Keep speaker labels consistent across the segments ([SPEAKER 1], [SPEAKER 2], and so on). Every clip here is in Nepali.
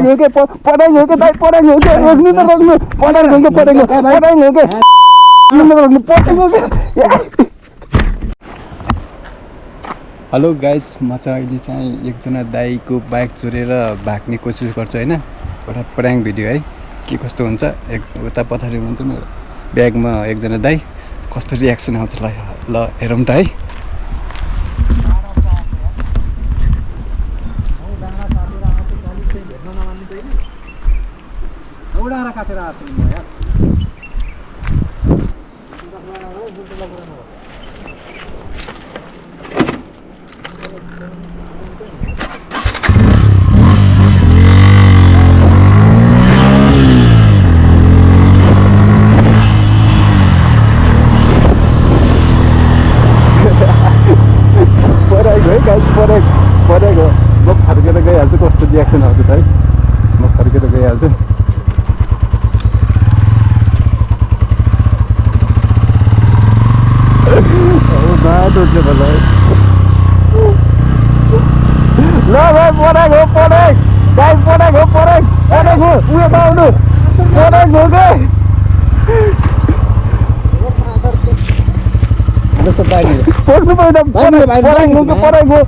[SPEAKER 1] हेलो गाइज, म चाहिँ अहिले चाहिँ एकजना दाइको बाइक चोरेर भाग्ने कोसिस गर्छु हैन। एउटा प्र्याङ्क भिडियो है, के कस्तो हुन्छ। उता पछाडि हुन्छ मेरो ब्यागमा एकजना दाइ, कस्तो रियाक्सन आउँछ ल हेरौँ त है। परेको म फर्केर गइहाल्छु। कस्तो रियाक्सन आउँछ त है, म फर्केर गइहाल्छु। बाटो चाहिँ भला ल भाइ, परेको गाई परेको उयो पाउनु परेको जस्तो पानी पढ्नु पर्दैन। परेको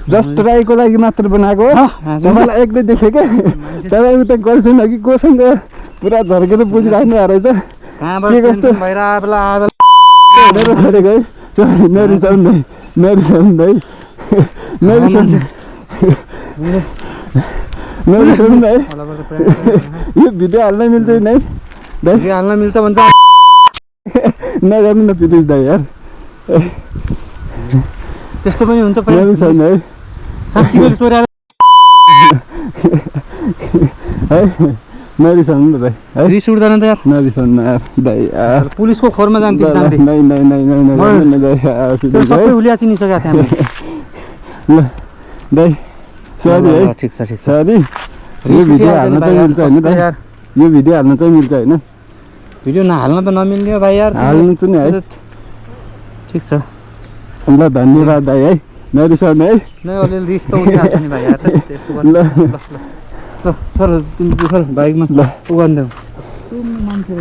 [SPEAKER 1] जस्ट ट्राईको लागि मात्र बनाएको हो। मलाई एक्लै देखेँ क्या, तपाईँ उता गर्लफ्रेन्ड हो कि कोसँग पुरा झर्केर बुझिराख्नु रहेछ। के कस्तो गरेको है, यो भिडियो हाल्न मिल्छ नै, हाल्न मिल्छ भन्छ नगर्नु न प्रितेश दाइ यार। त्यस्तो पनि हुन्छ छैन है, साँच्ची गरी चोरेर है। नरिसाउनु न दाइ, रिस उठ्दैन त यार, नरिसाउनु न यार दाइ यार। पुलिसको खोरमा जान्थ्यो सबै उलिया चिनिसक्यो त्यहाँ। ल दाइ सरी है, ठिक छ सरी। यो भिडियो हाल्न चाहिँ मिल्छ होइन दाइ, यो भिडियो हाल्न चाहिँ मिल्छ होइन। भिडियो नहाल्न त नमिल्ने हो भाइ यार, हाल्नु चाहिँ नि है। ठिक छ ल, धन्यवाद दाइ है, नरिसाउनु है। अलिअलि रिस त उठिहाल्छ नि भाइ यार, त्यस्तो गर्नु। ल सर तिमी बाइकमा ल उ गर्नु मान्छे